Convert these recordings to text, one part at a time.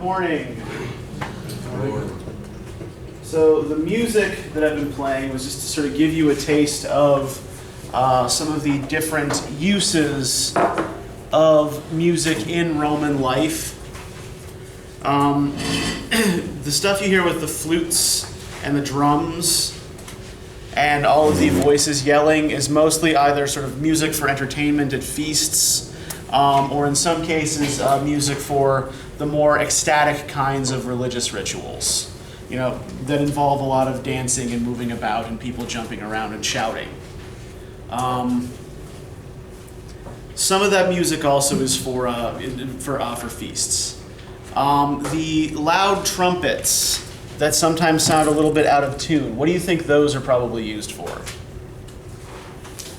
morning. So the music that I've been playing was just to sort of give you a taste of some of the different uses of music in Roman life. The stuff you hear with the flutes and the drums and all of the voices yelling is mostly either sort of music for entertainment at feasts, or in some cases music for the more ecstatic kinds of religious rituals, you know, that involve a lot of dancing and moving about and people jumping around and shouting. Some of that music also is for feasts. The loud trumpets that sometimes sound a little bit out of tune, what do you think those are probably used for?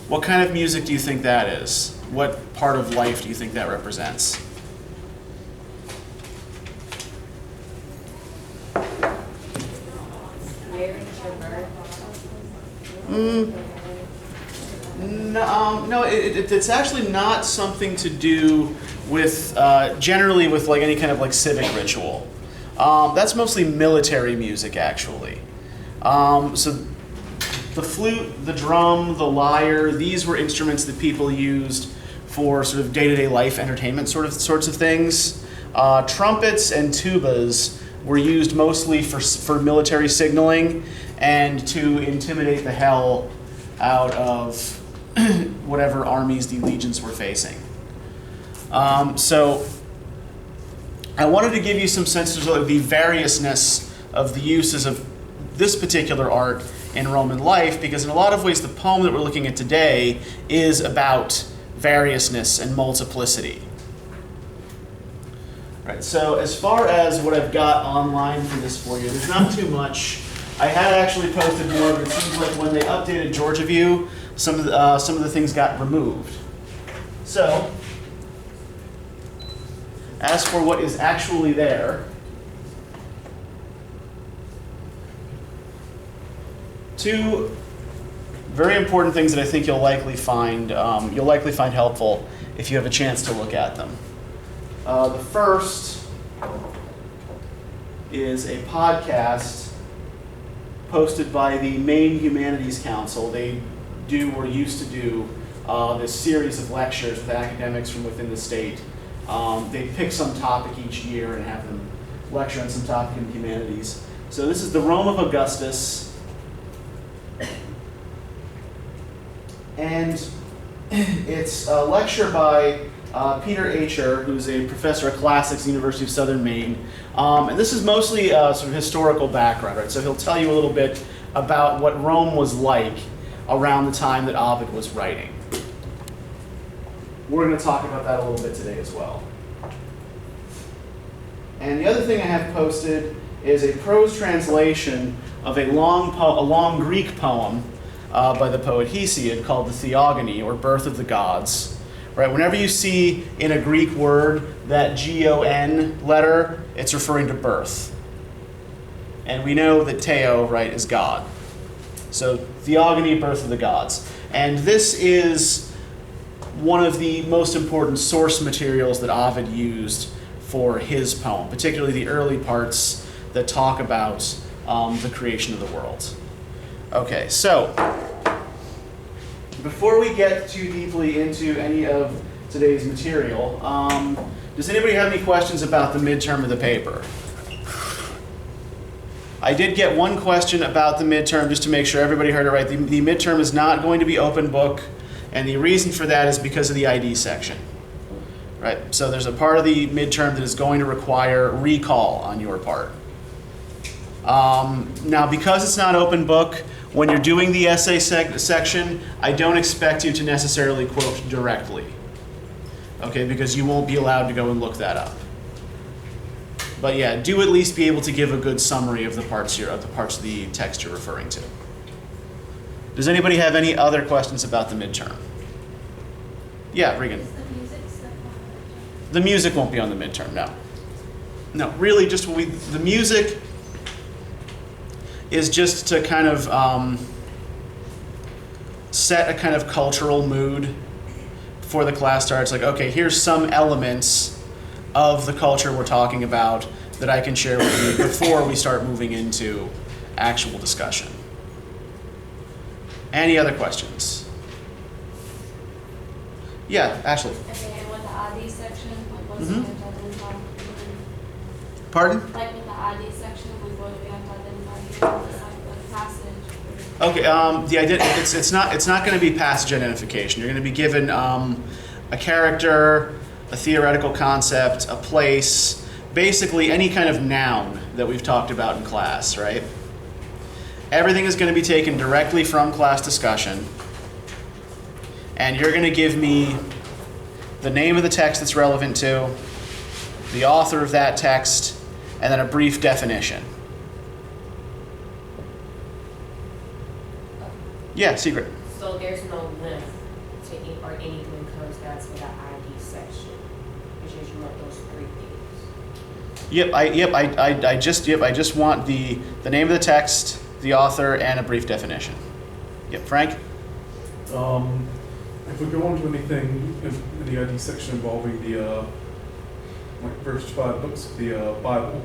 What kind of music do you think that is? What part of life do you think that represents? No, it's actually not something to do with, generally with like any kind of like civic ritual. That's mostly military music, actually. So the flute, the drum, the lyre, these were instruments that people used for sort of day-to-day life entertainment sorts of things. Trumpets and tubas were used mostly for military signaling and to intimidate the hell out of whatever armies the legions were facing. So I wanted to give you some sense of the variousness of the uses of this particular art in Roman life, because in a lot of ways the poem that we're looking at today is about variousness and multiplicity. Right, so as far as what I've got online for this for you, there's not too much. I had actually posted more, but it seems like when they updated Georgia View, some of the things got removed. So, as for what is actually there, two very important things that I think you'll likely find helpful if you have a chance to look at them. The first is a podcast posted by the Maine Humanities Council. They do or used to do this series of lectures with academics from within the state. They pick some topic each year and have them lecture on some topic in the humanities. So this is the Rome of Augustus. And it's a lecture by Peter Acher, who's a professor of classics at the University of Southern Maine. And this is mostly sort of historical background, right? So he'll tell you a little bit about what Rome was like around the time that Ovid was writing. We're going to talk about that a little bit today as well. And the other thing I have posted is a prose translation of a long Greek poem by the poet Hesiod called the Theogony, or Birth of the Gods. Right? Whenever you see in a Greek word that G-O-N letter, it's referring to birth. And we know that Theo, right, is God. So Theogony, Birth of the Gods. And this is one of the most important source materials that Ovid used for his poem, particularly the early parts that talk about the creation of the world. Okay, so before we get too deeply into any of today's material, does anybody have any questions about the midterm of the paper? I did get one question about the midterm, just to make sure everybody heard it right. The midterm is not going to be open book, and the reason for that is because of the ID section. Right? So there's a part of the midterm that is going to require recall on your part. Now, because it's not open book, when you're doing the essay section, I don't expect you to necessarily quote directly, okay, because you won't be allowed to go and look that up. But yeah, do at least be able to give a good summary of the parts of the text you're referring to. Does anybody have any other questions about the midterm? Yeah, Regan. The music won't be on the midterm, no. No, really, just the music is just to kind of set a kind of cultural mood before the class starts. Like, okay, here's some elements of the culture we're talking about that I can share with you before we start moving into actual discussion. Any other questions? Yeah, Ashley. Okay, and with the ID section, like what's the identify? Pardon? Like with the ID section, like what do we have to identify? Like passage. Okay, it's not going to be passage identification. You're going to be given a character, a theoretical concept, a place, basically any kind of noun that we've talked about in class, right? Everything is going to be taken directly from class discussion, and you're going to give me the name of the text that's relevant to, the author of that text, and then a brief definition. Yeah, secret. So there's no length to any, or anything comes down to the ID section. It's just you want those 3 things. I just want the name of the text, the author, and a brief definition. Yep, Frank? If we go into anything in the ID section involving the like first 5 books of the Bible,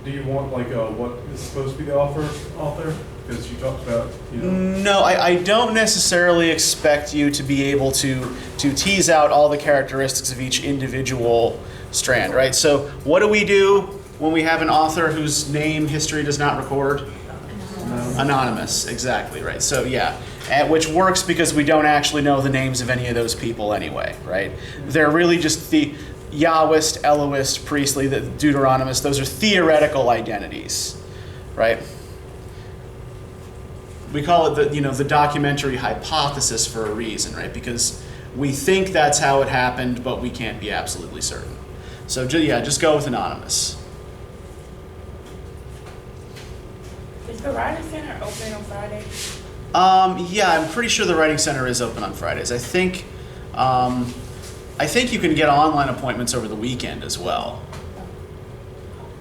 do you want like what is supposed to be the author? Because you talked about, you know. No, I don't necessarily expect you to be able to tease out all the characteristics of each individual strand, right? So what do we do when we have an author whose name history does not record? Anonymous, exactly, right. So yeah, which works because we don't actually know the names of any of those people anyway, right? They're really just the Yahwist, Elohist, Priestly, the Deuteronomist. Those are theoretical identities, right? We call it the documentary hypothesis for a reason, right? Because we think that's how it happened, but we can't be absolutely certain. So just go with anonymous. Is the Writing Center open on Fridays? Yeah, I'm pretty sure the Writing Center is open on Fridays. I think you can get online appointments over the weekend as well.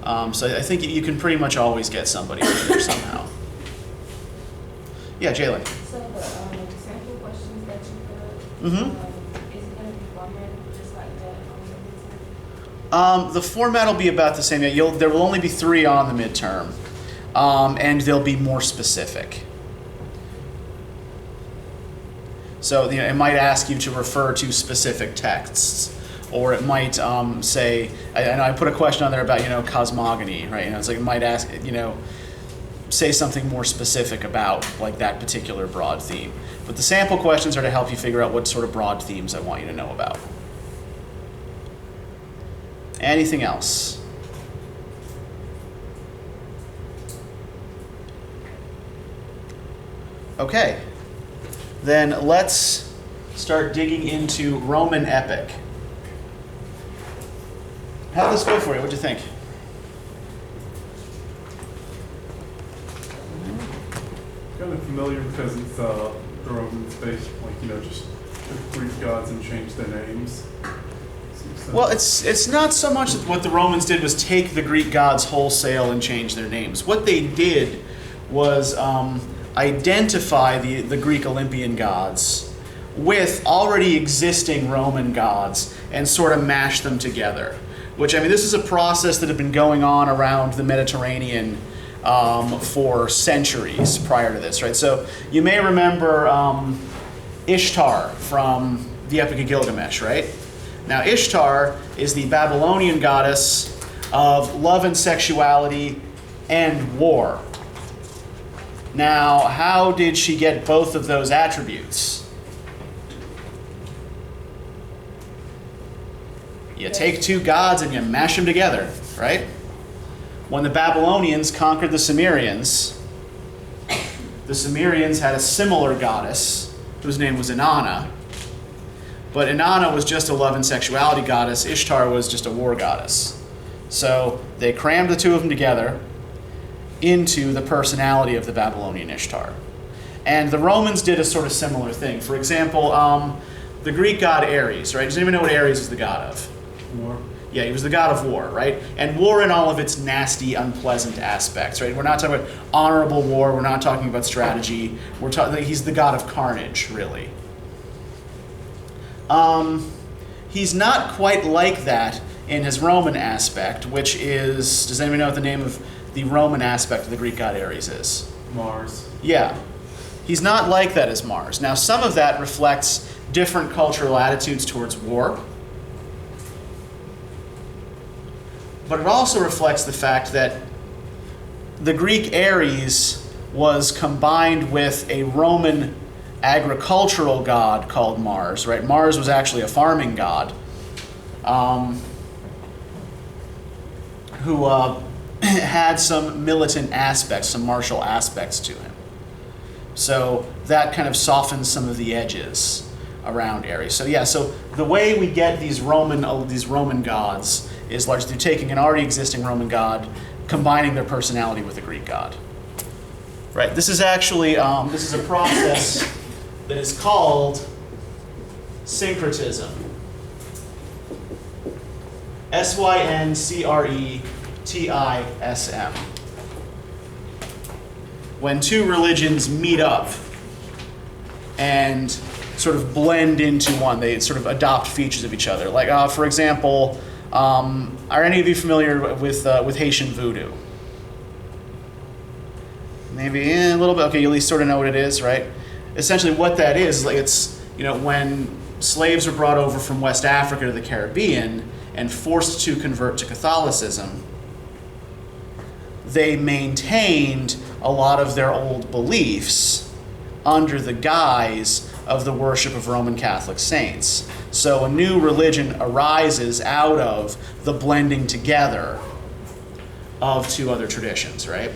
So I think you can pretty much always get somebody over there somehow. Yeah, Jalen. So the sample questions that you put, is it going to be formatted just like that? The format will be about the same. There will only be 3 on the midterm, and they'll be more specific. So it might ask you to refer to specific texts, or it might say, and I put a question on there about cosmogony, right? It's like it might ask say something more specific about like that particular broad theme. But the sample questions are to help you figure out what sort of broad themes I want you to know about. Anything else? Okay. Then let's start digging into Roman epic. How'd this go for you? What'd you think? Kind of familiar because it's the Romans based, just took Greek gods and changed their names. Well, it's not so much that what the Romans did was take the Greek gods wholesale and change their names. What they did was identify the Greek Olympian gods with already existing Roman gods and sort of mash them together. Which, this is a process that had been going on around the Mediterranean for centuries prior to this, right? So you may remember Ishtar from the Epic of Gilgamesh, right? Now Ishtar is the Babylonian goddess of love and sexuality and war. Now, how did she get both of those attributes? You take 2 gods and you mash them together, right? When the Babylonians conquered the Sumerians had a similar goddess whose name was Inanna. But Inanna was just a love and sexuality goddess. Ishtar was just a war goddess. So they crammed the 2 of them together into the personality of the Babylonian Ishtar. And the Romans did a sort of similar thing. For example, the Greek god Ares, right? Does anyone know what Ares is the god of? War. Yeah, he was the god of war, right? And war in all of its nasty, unpleasant aspects, right? We're not talking about honorable war. We're not talking about strategy. He's the god of carnage, really. he's not quite like that in his Roman aspect, which is, does anybody know what the name of the Roman aspect of the Greek god Ares is? Mars. Yeah. He's not like that as Mars. Now, some of that reflects different cultural attitudes towards war, but it also reflects the fact that the Greek Ares was combined with a Roman agricultural god called Mars, right? Mars was actually a farming god who had some militant aspects, some martial aspects to him. So that kind of softens some of the edges around Ares. So yeah, so the way we get these Roman gods is largely through taking an already existing Roman god, combining their personality with a Greek god. Right. This is actually this is a process that is called syncretism. syncretism. When two religions meet up and sort of blend into one, they sort of adopt features of each other. Like, for example, are any of you familiar with Haitian voodoo? Maybe a little bit. Okay, you at least sort of know what it is, right? Essentially, what that is, like, it's, you know, when slaves were brought over from West Africa to the Caribbean and forced to convert to Catholicism, they maintained a lot of their old beliefs under the guise of the worship of Roman Catholic saints. So a new religion arises out of the blending together of two other traditions, right?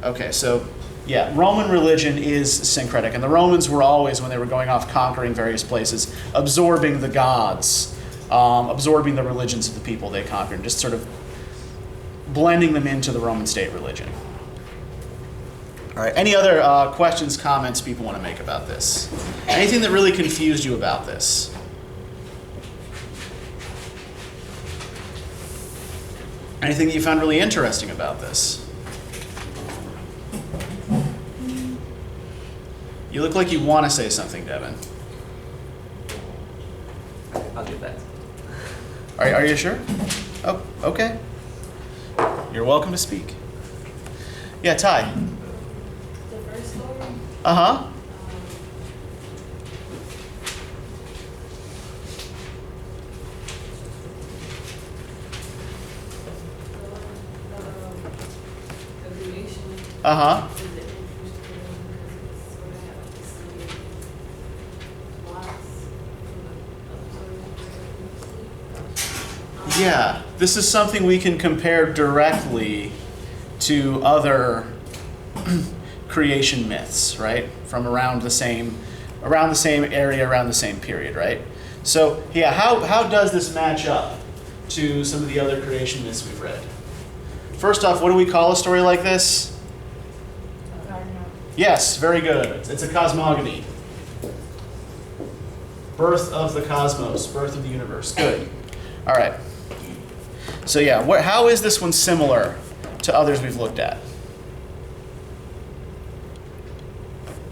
Okay, so yeah, Roman religion is syncretic, and the Romans were always, when they were going off conquering various places, absorbing the gods, absorbing the religions of the people they conquered, and just sort of blending them into the Roman state religion. All right, any other questions, comments people want to make about this? Anything that really confused you about this? Anything that you found really interesting about this? You look like you want to say something, Devin. I'll get that. Are you sure? Oh, okay. You're welcome to speak. Yeah, Ty. The first story, Uh-huh. the creation Uh-huh. is the interesting because it's sort of had like the same plots from the other stories. Yeah, this is something we can compare directly to other creation myths, right? From around the same area, around the same period, right? So yeah, how does this match up to some of the other creation myths we've read? First off, what do we call a story like this? Yes, very good. It's a cosmogony. Birth of the cosmos, birth of the universe. Good. All right. So yeah, how is this one similar to others we've looked at?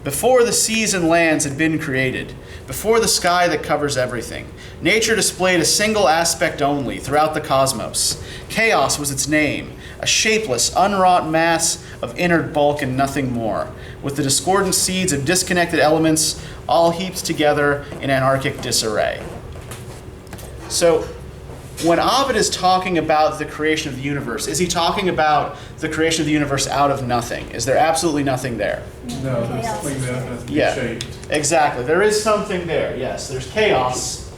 Before the seas and lands had been created, before the sky that covers everything, nature displayed a single aspect only throughout the cosmos. Chaos was its name, a shapeless, unwrought mass of inert bulk and nothing more, with the discordant seeds of disconnected elements all heaped together in anarchic disarray. So, when Ovid is talking about the creation of the universe, is he talking about the creation of the universe out of nothing? Is there absolutely nothing there? No, there's something that has to be Yeah. shaped. Exactly. There is something there. Yes, there's chaos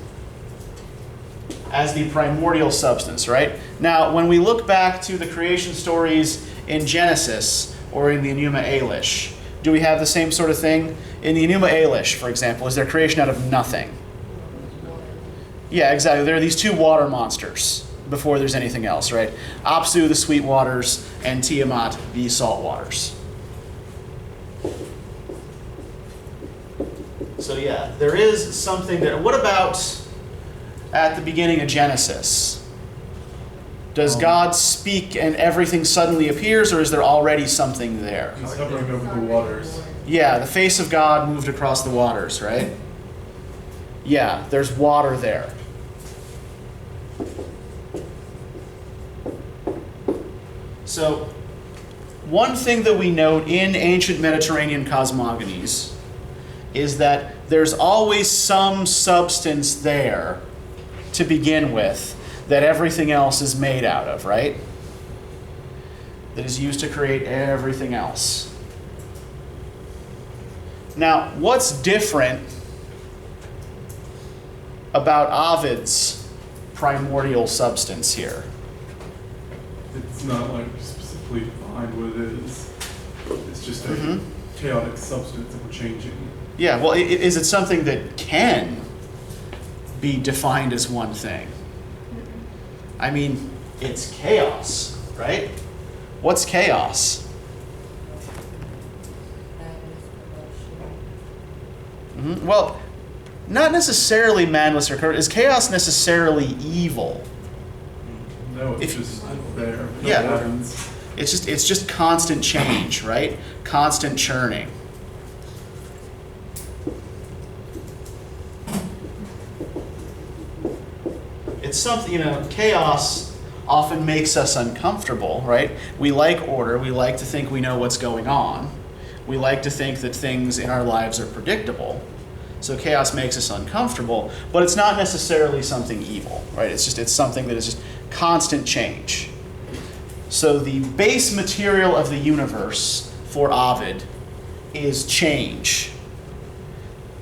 as the primordial substance, right? Now, when we look back to the creation stories in Genesis or in the Enuma Elish, do we have the same sort of thing? In the Enuma Elish, for example, is there creation out of nothing? Yeah, exactly. There are these two water monsters before there's anything else, right? Apsu, the sweet waters, and Tiamat, the salt waters. So yeah, there is something there. What about at the beginning of Genesis? Does God speak and everything suddenly appears, or is there already something there? He's hovering over the waters. Yeah, the face of God moved across the waters, right? Yeah, there's water there. So, one thing that we note in ancient Mediterranean cosmogonies is that there's always some substance there to begin with that everything else is made out of, right? That is used to create everything else. Now, what's different about Ovid's primordial substance here? It's not like specifically defined what it is. It's just a chaotic substance that we're changing. Yeah, well, is it something that can be defined as one thing? I mean, it's chaos, right? What's chaos? Well, not necessarily madness or corruption. Is chaos necessarily evil? No, it's just there. It Yeah. happens. It's just constant change, right? Constant churning. It's something, chaos often makes us uncomfortable, right? We like order. We like to think we know what's going on. We like to think that things in our lives are predictable. So chaos makes us uncomfortable, but it's not necessarily something evil, right? It's something that is just constant change. So the base material of the universe for Ovid is change.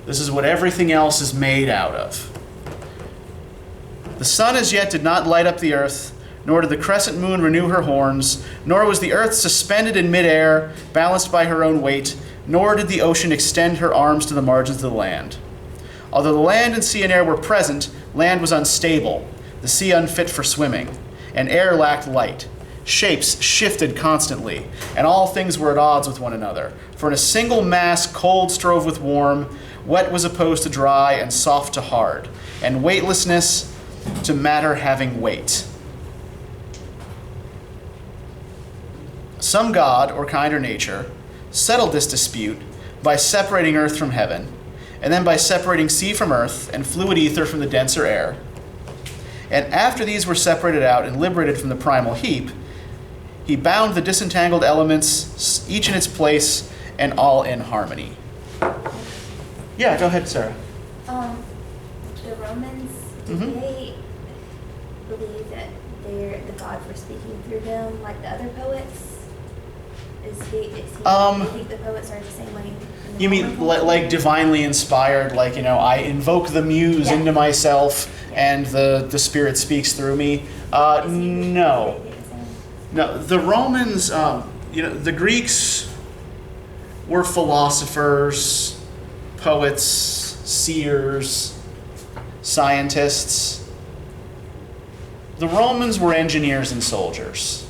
This is what everything else is made out of. The sun as yet did not light up the earth, nor did the crescent moon renew her horns, nor was the earth suspended in midair, balanced by her own weight, nor did the ocean extend her arms to the margins of the land. Although the land and sea and air were present, land was unstable, the sea unfit for swimming, and air lacked light. Shapes shifted constantly, and all things were at odds with one another. For in a single mass cold strove with warm, wet was opposed to dry, and soft to hard, and weightlessness to matter having weight. Some god, or kind or nature, settled this dispute by separating earth from heaven, and then by separating sea from earth and fluid ether from the denser air. And after these were separated out and liberated from the primal heap, he bound the disentangled elements, each in its place and all in harmony. Yeah, go ahead, Sarah. The Romans, did they believe that the gods were speaking through them like the other poets? Do you think the poets are the same way? You mean like divinely inspired, like, I invoke the muse into myself and the spirit speaks through me? No. No, the Romans, the Greeks were philosophers, poets, seers, scientists. The Romans were engineers and soldiers.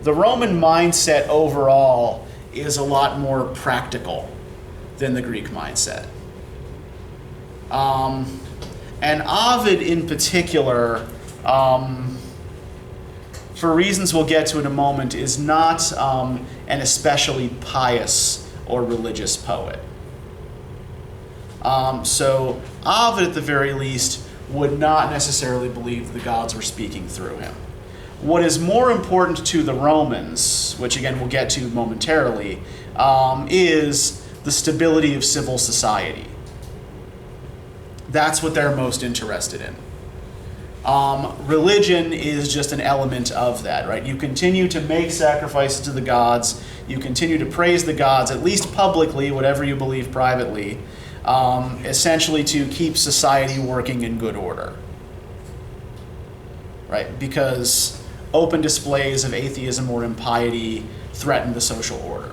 The Roman mindset overall is a lot more practical than the Greek mindset. And Ovid in particular, for reasons we'll get to in a moment, is not an especially pious or religious poet. So Ovid, at the very least, would not necessarily believe the gods were speaking through him. What is more important to the Romans, which again we'll get to momentarily, is the stability of civil society. That's what they're most interested in. Religion is just an element of that, right? You continue to make sacrifices to the gods. You continue to praise the gods, at least publicly, whatever you believe privately, essentially to keep society working in good order, right? Because open displays of atheism or impiety threaten the social order.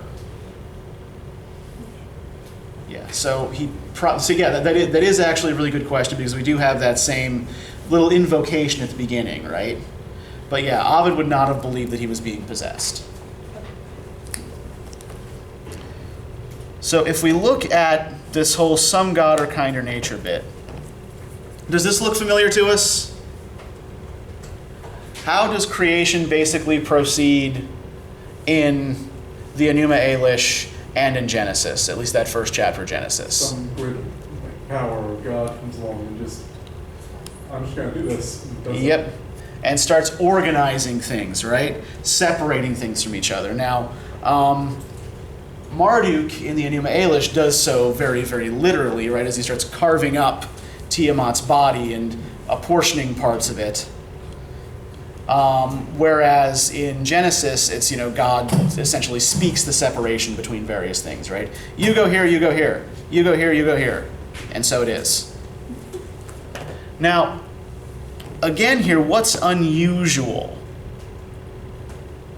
Yeah, so that is actually a really good question, because we do have that same little invocation at the beginning, right? But yeah, Ovid would not have believed that he was being possessed. So if we look at this whole some god or kind or nature bit, does this look familiar to us? How does creation basically proceed in the Enuma Elish and in Genesis, at least that first chapter of Genesis? Some greater power of God comes along and just, I'm just going to do this. And does it. Yep. And starts organizing things, right? Separating things from each other. Now, Marduk in the Enuma Elish does so very, very literally, right? As he starts carving up Tiamat's body and apportioning parts of it. Whereas in Genesis, it's, God essentially speaks the separation between various things, right? You go here, you go here. You go here, you go here. And so it is. Now, again here, what's unusual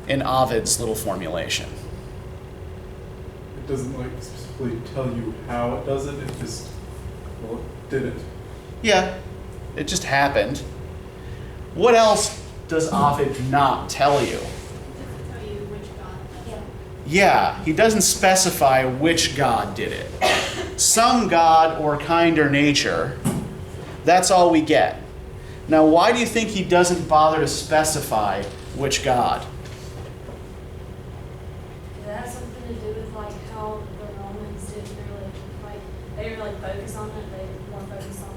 in Ovid's little formulation? It doesn't specifically tell you how it does it. It just, well, it did it. Yeah, it just happened. What else does Ovid not tell you? Tell you which God. Yeah, he doesn't specify which god did it. Some god or kind or nature, that's all we get. Now, why do you think he doesn't bother to specify which god? Does that have something to do with how the Romans didn't really they didn't really focus on it? They more focused on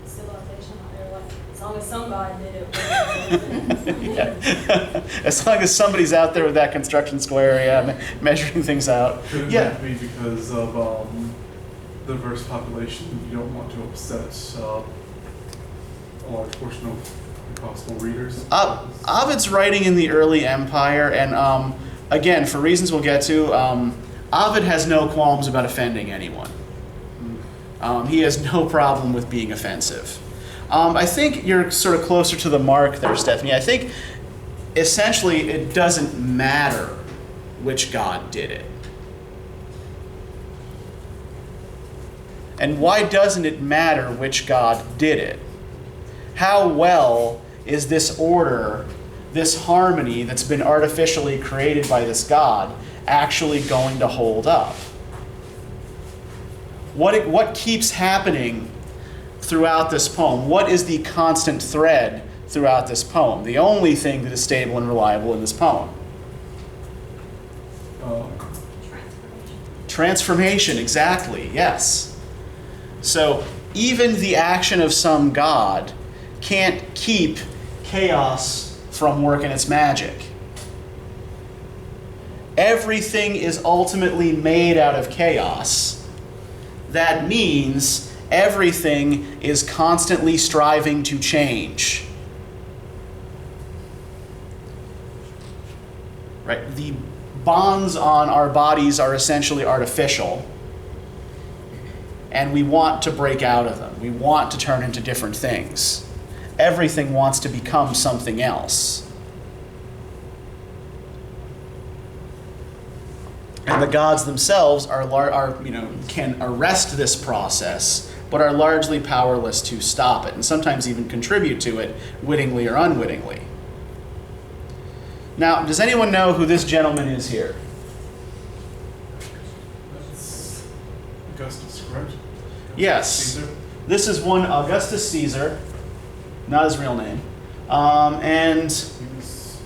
civilization. They were as long as some god did it. Yeah. As long as somebody's out there with that construction square, measuring things out. Couldn't that be because of the diverse population? You don't want to upset a large portion of the possible readers. Ovid's writing in the early empire, and again, for reasons we'll get to, Ovid has no qualms about offending anyone. He has no problem with being offensive. I think you're sort of closer to the mark there, Stephanie. I think essentially it doesn't matter which god did it. And why doesn't it matter which god did it? How well is this order, this harmony that's been artificially created by this god, actually going to hold up? What keeps happening throughout this poem? What is the constant thread throughout this poem? The only thing that is stable and reliable in this poem? Transformation, exactly, yes. So even the action of some god can't keep chaos from working its magic. Everything is ultimately made out of chaos. That means everything is constantly striving to change. Right? The bonds on our bodies are essentially artificial, and we want to break out of them. We want to turn into different things. Everything wants to become something else. And the gods themselves can arrest this process, but are largely powerless to stop it, and sometimes even contribute to it, wittingly or unwittingly. Now, does anyone know who this gentleman is here? That's Augustus, correct? Yes. Caesar? This is one Augustus Caesar, not his real name. And He was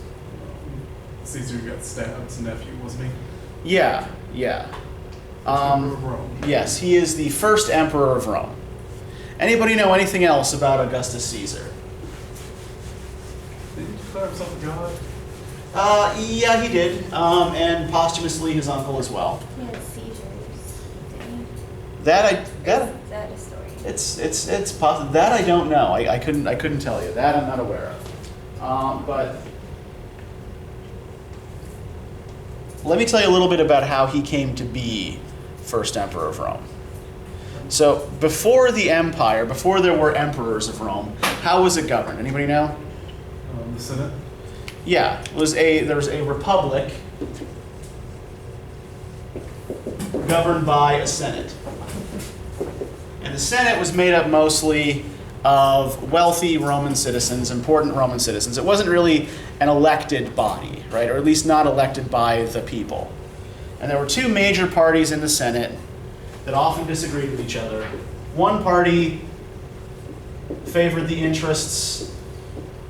Caesar who got stabbed's nephew, wasn't he? yeah. Emperor of Rome. Yes, he is the first emperor of Rome. Anybody know anything else about Augustus Caesar? Did he declare himself a god? Yeah, he did, and posthumously his uncle as well. He had seizures, didn't he? Is that a story? It's possible. That I don't know. I couldn't tell you. That I'm not aware of. But let me tell you a little bit about how he came to be first emperor of Rome. So before the empire, before there were emperors of Rome, how was it governed? Anybody know? The Senate? Yeah, there was a republic governed by a senate. And the Senate was made up mostly of wealthy Roman citizens, important Roman citizens. It wasn't really an elected body, right? Or at least not elected by the people. And there were two major parties in the Senate that often disagreed with each other. One party favored the interests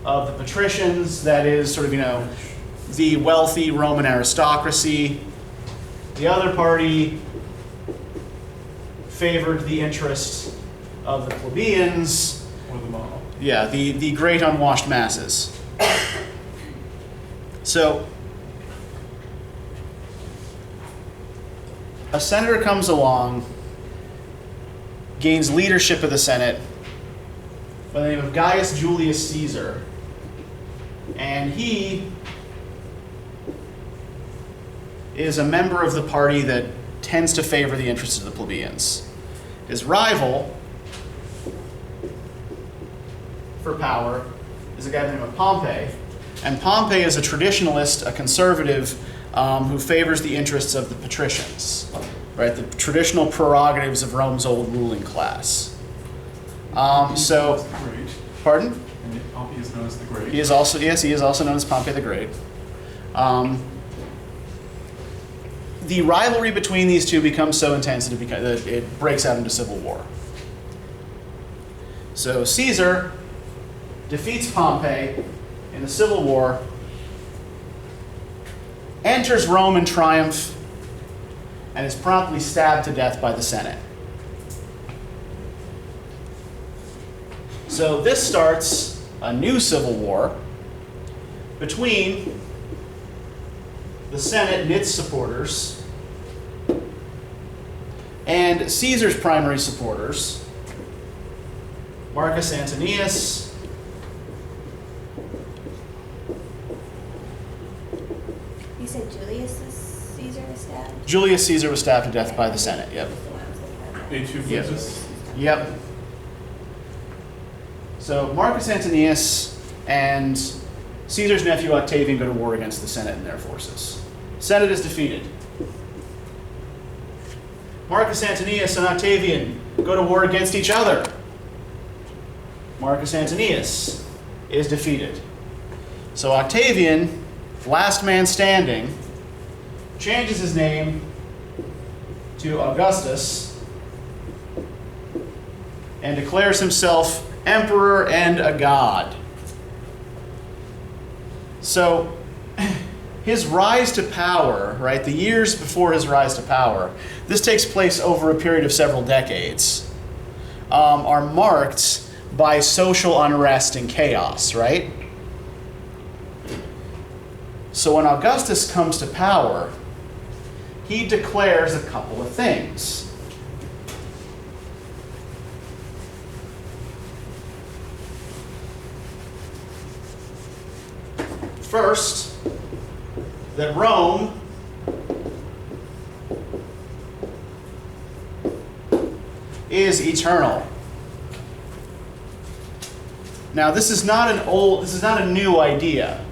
of the patricians, that is sort of, the wealthy Roman aristocracy. The other party favored the interests of the plebeians, Or the mob. yeah, the great unwashed masses. So, a senator comes along, gains leadership of the Senate by the name of Gaius Julius Caesar, and he is a member of the party that tends to favor the interests of the plebeians. His rival for power is a guy by the name of Pompey, and Pompey is a traditionalist, a conservative, who favors the interests of the patricians, right? The traditional prerogatives of Rome's old ruling class. So, Great. pardon? And Pompey is known as the Great. He is also known as Pompey the Great. The rivalry between these two becomes so intense that it breaks out into civil war. So Caesar defeats Pompey in the civil war, enters Rome in triumph, and is promptly stabbed to death by the Senate. So this starts a new civil war between the Senate and its supporters and Caesar's primary supporters, Marcus Antonius, You said Caesar was stabbed? Julius Caesar was stabbed to death by the Senate, yep. A2 Yep. Flatus. Yep. So Marcus Antonius and Caesar's nephew Octavian go to war against the Senate and their forces. Senate is defeated. Marcus Antonius and Octavian go to war against each other. Marcus Antonius is defeated. So Octavian, last man standing, changes his name to Augustus and declares himself emperor and a god. So his rise to power, right, the years before his rise to power, this takes place over a period of several decades, are marked by social unrest and chaos, right? So when Augustus comes to power, he declares a couple of things. First, that Rome is eternal. Now, this is not a new idea.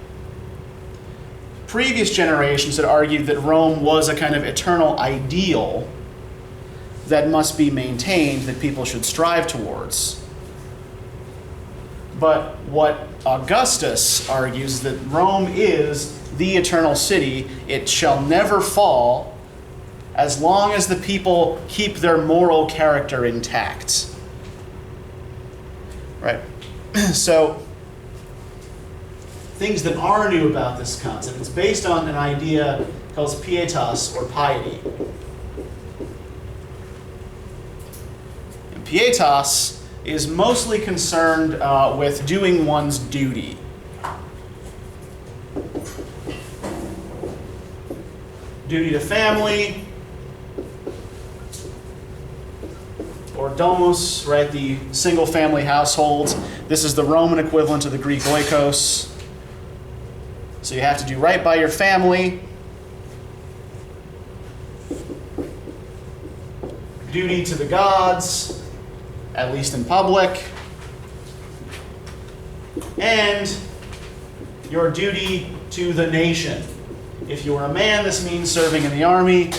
Previous generations had argued that Rome was a kind of eternal ideal that must be maintained, that people should strive towards. But what Augustus argues is that Rome is the eternal city. It shall never fall as long as the people keep their moral character intact. Right? So, things that are new about this concept. It's based on an idea called pietas, or piety. And pietas is mostly concerned with doing one's duty. Duty to family, or domus, right, the single family households. This is the Roman equivalent of the Greek oikos. So you have to do right by your family. Duty to the gods, at least in public. And your duty to the nation. If you are a man, this means serving in the army.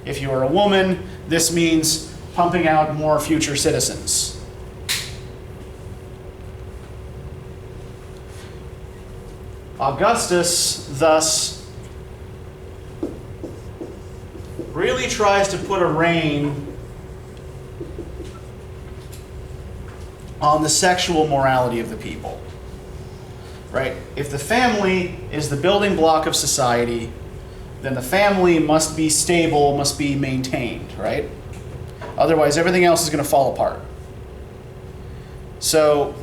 If you are a woman, this means pumping out more future citizens. Augustus, thus, really tries to put a rein on the sexual morality of the people. Right? If the family is the building block of society, then the family must be stable, must be maintained, right? Otherwise, everything else is going to fall apart. So,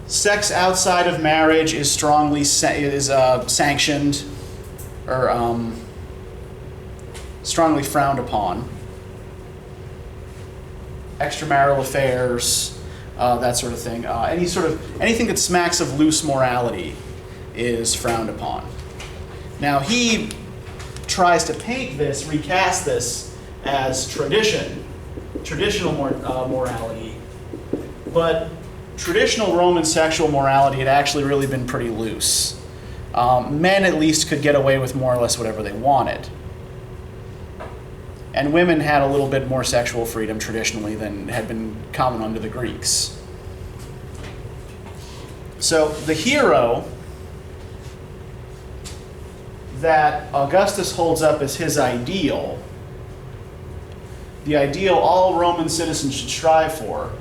sex outside of marriage is strongly sanctioned or strongly frowned upon. Extramarital affairs, that sort of thing. Anything that smacks of loose morality is frowned upon. Now he tries to paint this, recast this as traditional morality, but traditional Roman sexual morality had actually really been pretty loose. Men at least could get away with more or less whatever they wanted. And women had a little bit more sexual freedom traditionally than had been common under the Greeks. So the hero that Augustus holds up as his ideal, the ideal all Roman citizens should strive for,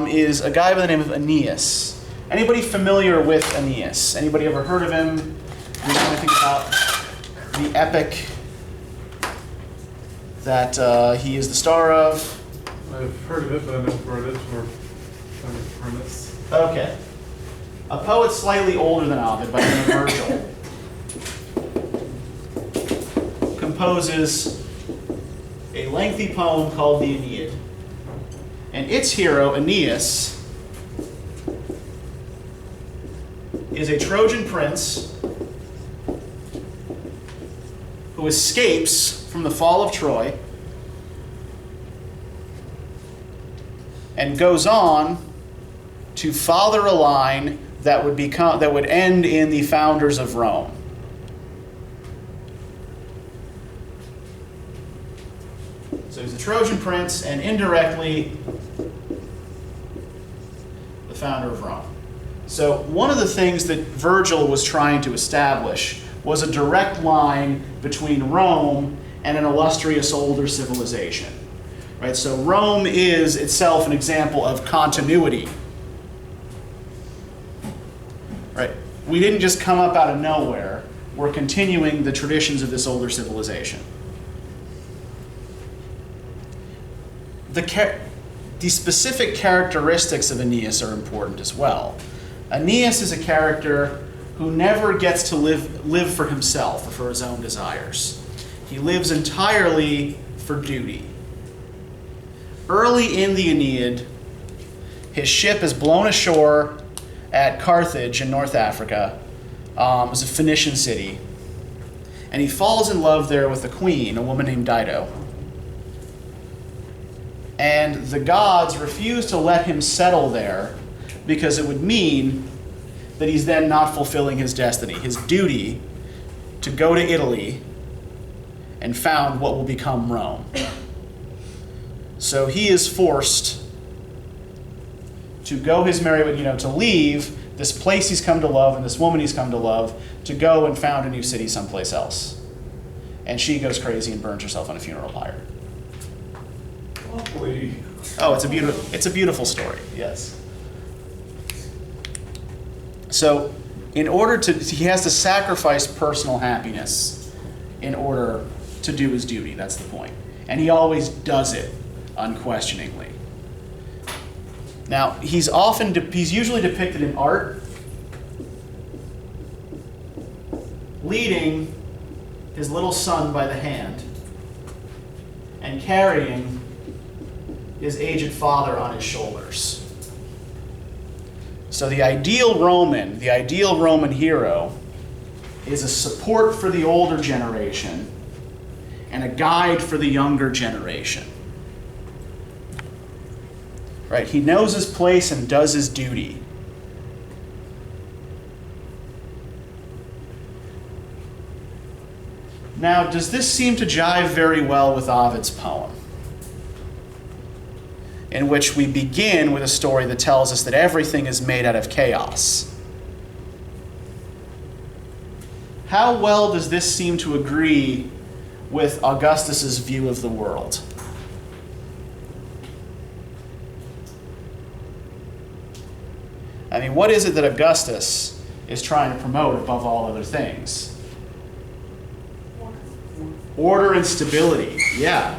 is a guy by the name of Aeneas. Anybody familiar with Aeneas? Anybody ever heard of him? Do you know anything about the epic that he is the star of? I've heard of it, but I never read it or kind of premise. Okay. A poet slightly older than Ovid by the name of Virgil composes a lengthy poem called the Aeneid. And its hero, Aeneas, is a Trojan prince who escapes from the fall of Troy and goes on to father a line that would end in the founders of Rome. So he's a Trojan prince and indirectly the founder of Rome. So one of the things that Virgil was trying to establish was a direct line between Rome and an illustrious older civilization. Right? So Rome is itself an example of continuity. Right? We didn't just come up out of nowhere. We're continuing the traditions of this older civilization. The specific characteristics of Aeneas are important as well. Aeneas is a character who never gets to live for himself or for his own desires. He lives entirely for duty. Early in the Aeneid, his ship is blown ashore at Carthage in North Africa. It was a Phoenician city. And he falls in love there with a queen, a woman named Dido. And the gods refuse to let him settle there because it would mean that he's then not fulfilling his destiny, his duty to go to Italy and found what will become Rome. So he is forced to go his merry way, to leave this place he's come to love and this woman he's come to love to go and found a new city someplace else. And she goes crazy and burns herself on a funeral pyre. Lovely. Oh, it's a beautiful story, yes. So, he has to sacrifice personal happiness in order to do his duty. That's the point. And he always does it unquestioningly. Now, he's usually depicted in art, leading his little son by the hand and carrying his aged father on his shoulders. So the ideal Roman hero is a support for the older generation and a guide for the younger generation. Right? He knows his place and does his duty. Now, does this seem to jive very well with Ovid's poem, in which we begin with a story that tells us that everything is made out of chaos? How well does this seem to agree with Augustus's view of the world? I mean, what is it that Augustus is trying to promote above all other things? Order and stability, yeah.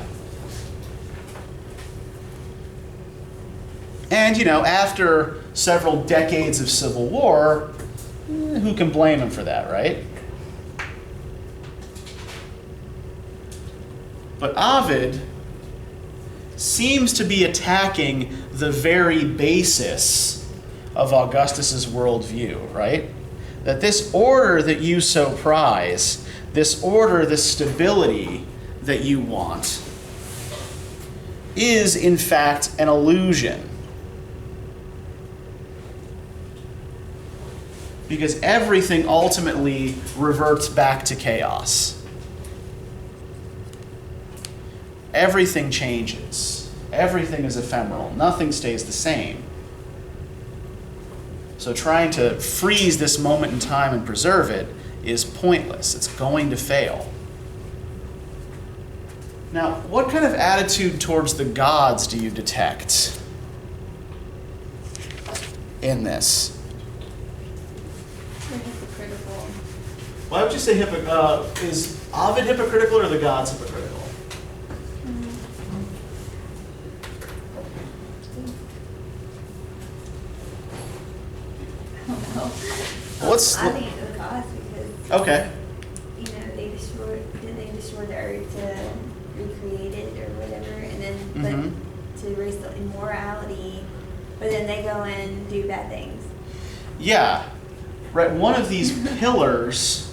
And, after several decades of civil war, who can blame him for that, right? But Ovid seems to be attacking the very basis of Augustus's worldview, right? That this order that you so prize, this order, this stability that you want, is in fact an illusion. Because everything ultimately reverts back to chaos. Everything changes. Everything is ephemeral. Nothing stays the same. So trying to freeze this moment in time and preserve it is pointless. It's going to fail. Now, what kind of attitude towards the gods do you detect in this? They're hypocritical. Why would you say is Ovid hypocritical or the gods hypocritical? I don't know. What's I the- think the gods because Okay. they destroy the earth to recreate it or whatever, and then Mhm. but to raise the immorality, but then they go and do bad things. Yeah. Right. One of these pillars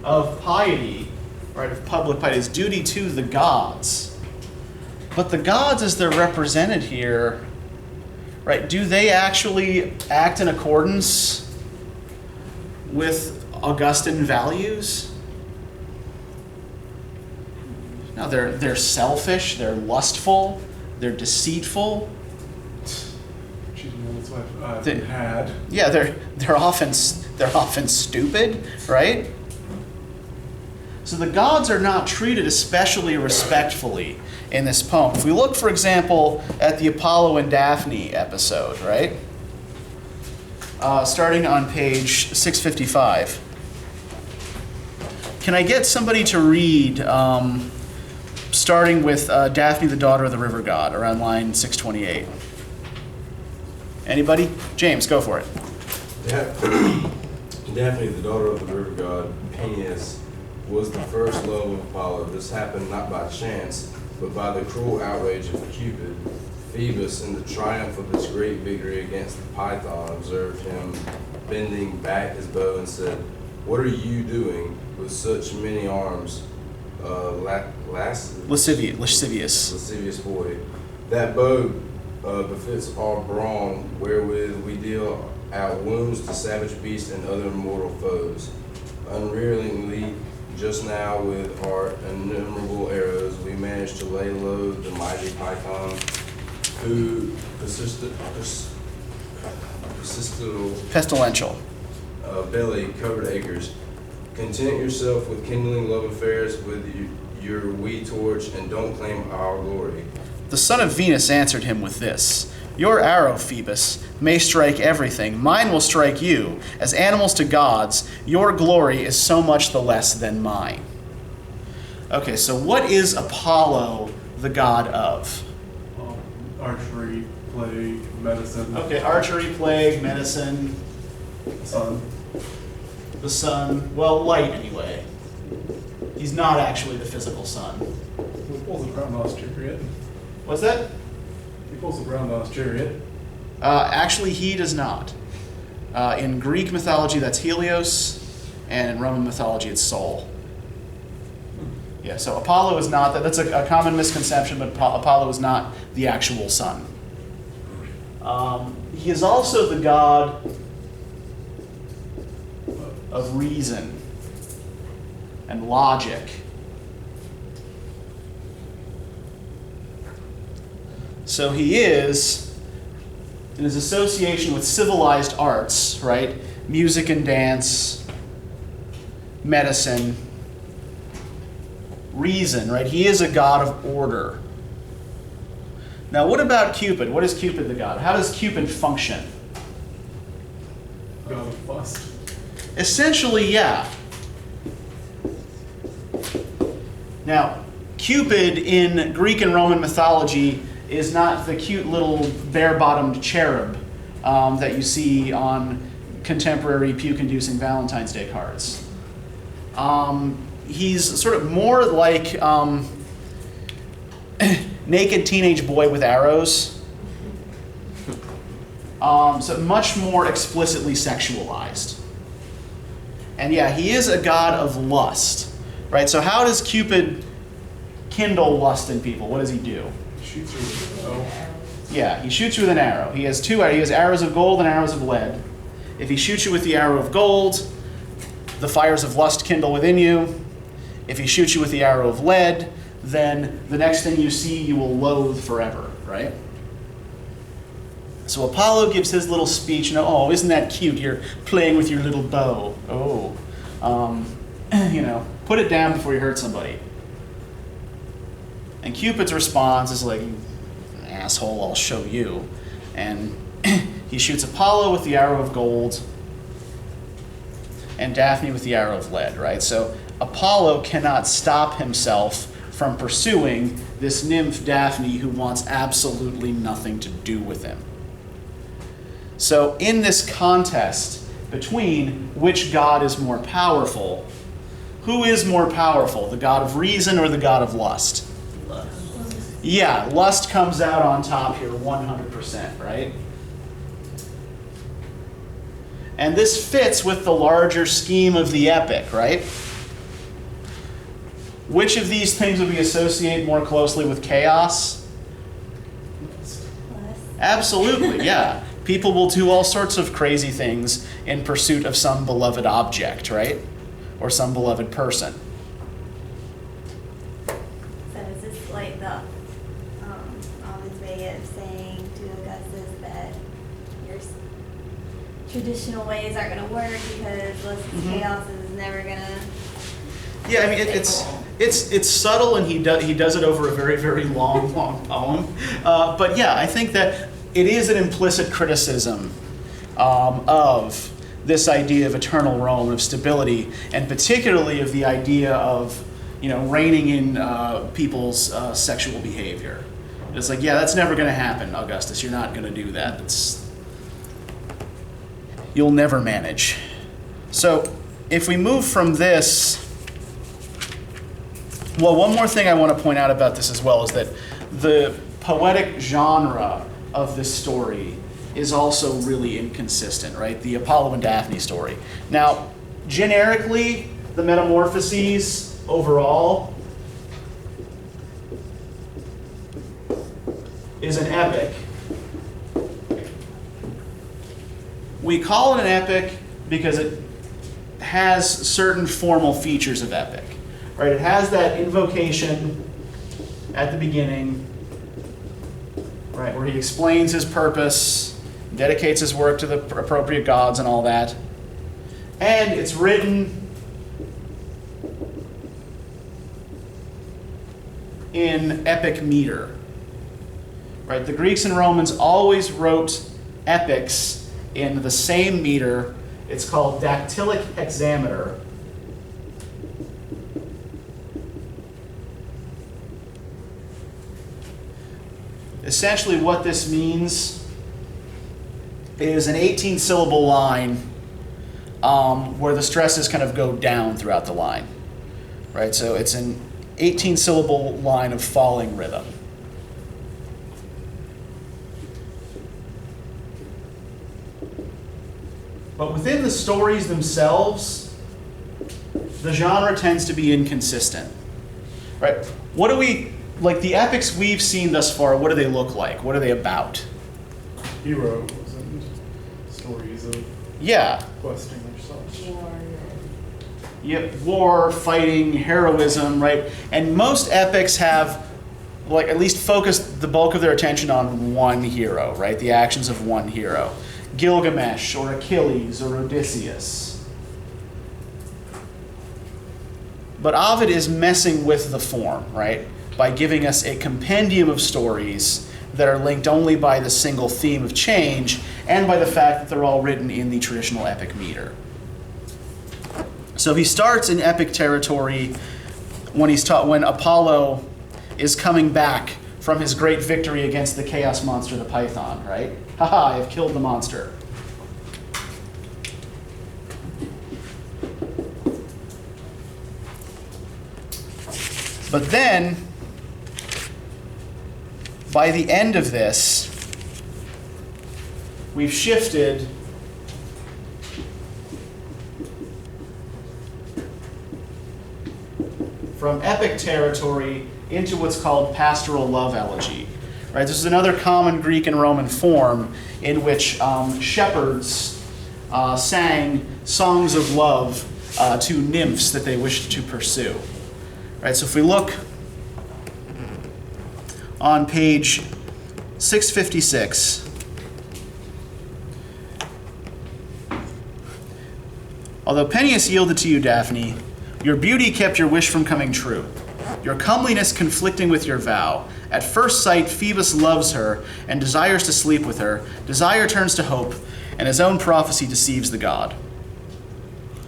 of piety, right, of public piety, is duty to the gods. But the gods, as they're represented here, right, do they actually act in accordance with Augustan values? No, they're selfish, they're lustful, they're deceitful. She's the oldest wife I've They- had. Yeah, they're often stupid, right? So the gods are not treated especially respectfully in this poem. If we look, for example, at the Apollo and Daphne episode, right? Starting on page 655. Can I get somebody to read, starting with Daphne, the daughter of the river god, around line 628? Anybody? James, go for it. Daphne, the daughter of the river god Peneus, was the first love of Apollo. This happened not by chance, but by the cruel outrage of Cupid. Phoebus, in the triumph of his great victory against the Python, observed him bending back his bow and said, "What are you doing with such many arms, lascivious boy? That bow befits our brawn, wherewith we deal out wounds to savage beasts and other mortal foes. Unrelentingly, just now with our innumerable arrows, we managed to lay low the mighty Python, who Pestilential. belly covered acres. Content yourself with kindling love affairs with your wee torch, and don't claim our glory." The son of Venus answered him with this: "Your arrow, Phoebus, may strike everything. Mine will strike you. As animals to gods, your glory is so much the less than mine." Okay, so what is Apollo the god of? Archery, plague, medicine. Okay, archery, plague, medicine, Sun. the sun. Well, light anyway. He's not actually the physical sun. He pulls around on his chariot. What's that? He pulls around on his chariot. Actually, he does not. In Greek mythology, that's Helios, and in Roman mythology, it's Sol. Yeah, so Apollo is not, that's a common misconception, but Apollo is not the actual sun. He is also the god of reason and logic. So he is, in his association with civilized arts, right? Music and dance, medicine, reason, right? He is a god of order. Now, what about Cupid? What is Cupid the god? How does Cupid function? God of lust. Essentially, yeah. Now, Cupid in Greek and Roman mythology is not the cute little bare-bottomed cherub that you see on contemporary puke-inducing Valentine's Day cards. He's sort of more like naked teenage boy with arrows. So much more explicitly sexualized. And yeah, he is a god of lust, right? So how does Cupid kindle lust in people? What does he do? Shoots her with an arrow. Yeah, he shoots you with an arrow. He has two arrows. He has arrows of gold and arrows of lead. If he shoots you with the arrow of gold, the fires of lust kindle within you. If he shoots you with the arrow of lead, then the next thing you see you will loathe forever, right? So Apollo gives his little speech, oh, isn't that cute? You're playing with your little bow. Oh, put it down before you hurt somebody. And Cupid's response is like, asshole, I'll show you. And he shoots Apollo with the arrow of gold and Daphne with the arrow of lead, right? So Apollo cannot stop himself from pursuing this nymph Daphne who wants absolutely nothing to do with him. So in this contest between which god is more powerful, who is more powerful, the god of reason or the god of lust? Yeah, lust comes out on top here 100%, right? And this fits with the larger scheme of the epic, right? Which of these things would we associate more closely with chaos? Absolutely, yeah. People will do all sorts of crazy things in pursuit of some beloved object, right? Or some beloved person. So is this like the Ovid's way of saying to Augustus that your traditional ways aren't going to work because lust and chaos is never going to... Yeah, I mean, it's subtle, and he does it over a very, very long poem. But yeah, I think that it is an implicit criticism of this idea of eternal Rome, of stability, and particularly of the idea of reining in people's sexual behavior. It's like, yeah, that's never going to happen, Augustus. You're not going to do that. You'll never manage. So if we move from this, well, one more thing I want to point out about this as well is that the poetic genre of this story is also really inconsistent, right? The Apollo and Daphne story. Now, generically, the Metamorphoses overall is an epic. We call it an epic because it has certain formal features of epic, right? It has that invocation at the beginning, right, where he explains his purpose, dedicates his work to the appropriate gods and all that. And it's written in epic meter, right? The Greeks and Romans always wrote epics in the same meter. It's called dactylic hexameter. Essentially what this means is an 18-syllable line where the stresses kind of go down throughout the line, right? So it's an 18-syllable line of falling rhythm. But within the stories themselves, the genre tends to be inconsistent, right? What do we, like the epics we've seen thus far, what do they look like? What are they about? Heroes and stories of questing themselves. Yep, war, fighting, heroism, right? And most epics have, like, at least focused the bulk of their attention on one hero, right? The actions of one hero. Gilgamesh, or Achilles, or Odysseus. But Ovid is messing with the form, right? By giving us a compendium of stories that are linked only by the single theme of change and by the fact that they're all written in the traditional epic meter. So he starts in epic territory when Apollo is coming back from his great victory against the chaos monster, the Python, right? Haha, I have killed the monster. But then, by the end of this, we've shifted from epic territory into what's called pastoral love elegy. Right? This is another common Greek and Roman form in which shepherds sang songs of love to nymphs that they wished to pursue. Right? So if we look on page 656, although Peneus yielded to you, Daphne, your beauty kept your wish from coming true, your comeliness conflicting with your vow. At first sight, Phoebus loves her and desires to sleep with her. Desire turns to hope, and his own prophecy deceives the god.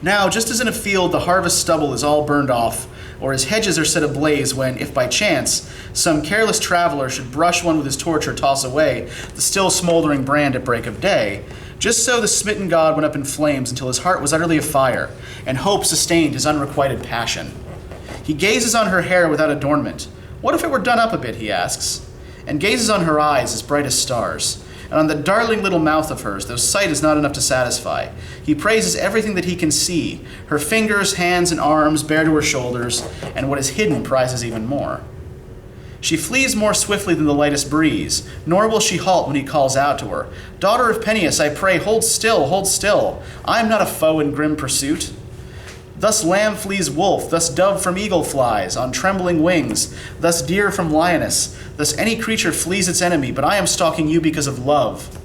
Now, just as in a field the harvest stubble is all burned off, or his hedges are set ablaze when, if by chance, some careless traveler should brush one with his torch or toss away the still smoldering brand at break of day, just so the smitten god went up in flames until his heart was utterly afire, and hope sustained his unrequited passion. He gazes on her hair without adornment. What if it were done up a bit, he asks, and gazes on her eyes as bright as stars, and on the darling little mouth of hers, though sight is not enough to satisfy. He praises everything that he can see, her fingers, hands, and arms bare to her shoulders, and what is hidden prizes even more. She flees more swiftly than the lightest breeze, nor will she halt when he calls out to her. Daughter of Peneus, I pray, hold still, hold still. I am not a foe in grim pursuit. Thus lamb flees wolf, thus dove from eagle flies, on trembling wings, thus deer from lioness, thus any creature flees its enemy, but I am stalking you because of love.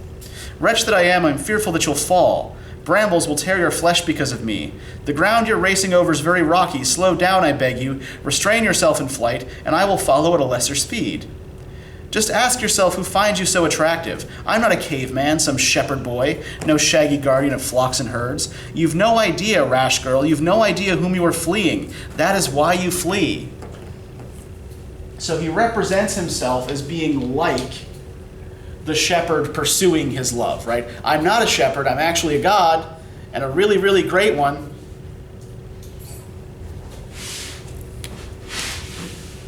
Wretch that I am fearful that you'll fall. Brambles will tear your flesh because of me. The ground you're racing over is very rocky. Slow down, I beg you. Restrain yourself in flight, and I will follow at a lesser speed. Just ask yourself who finds you so attractive. I'm not a caveman, some shepherd boy, no shaggy guardian of flocks and herds. You've no idea, rash girl. You've no idea whom you are fleeing. That is why you flee. So he represents himself as being like the shepherd pursuing his love, right? I'm not a shepherd. I'm actually a god, and a really, really great one.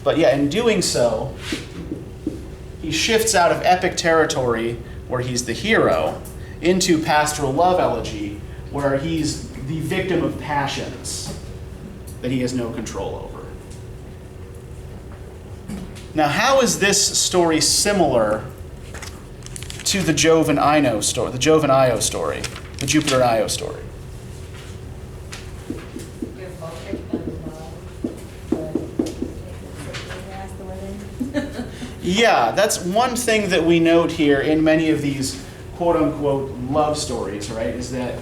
But yeah, in doing so, he shifts out of epic territory, where he's the hero, into pastoral love elegy, where he's the victim of passions that he has no control over. Now, how is this story similar to the Jove and Io story, the Jupiter and Io story? They're both involved, Yeah, that's one thing that we note here in many of these quote-unquote love stories, right, is that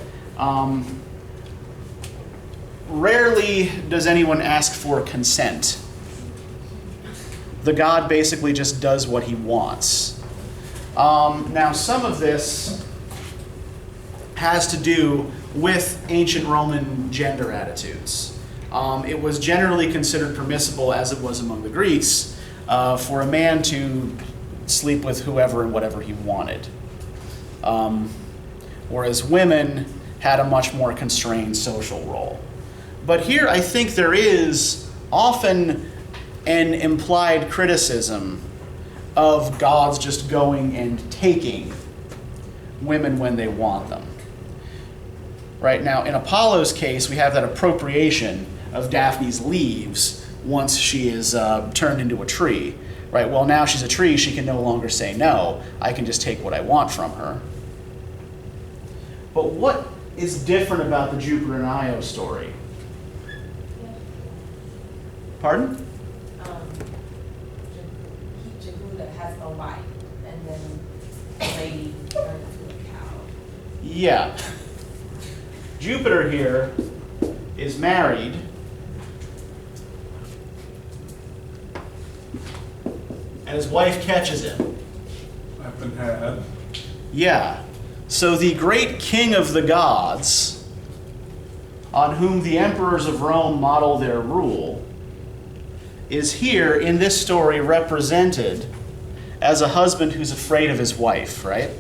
rarely does anyone ask for consent. The god basically just does what he wants. Now, some of this has to do with ancient Roman gender attitudes. It was generally considered permissible, as it was among the Greeks, for a man to sleep with whoever and whatever he wanted. Whereas women had a much more constrained social role. But here I think there is often an implied criticism of gods just going and taking women when they want them. Right now, in Apollo's case, we have that appropriation of Daphne's leaves once she is turned into a tree. Right, well, now she's a tree, she can no longer say no. I can just take what I want from her. But what is different about the Jupiter and Io story? Pardon? Jehuda has a wife, and then the lady turned into a cow. Yeah. Jupiter here is married. And his wife catches him. I've been had. Yeah. So the great king of the gods, on whom the emperors of Rome model their rule, is here in this story represented as a husband who's afraid of his wife, right?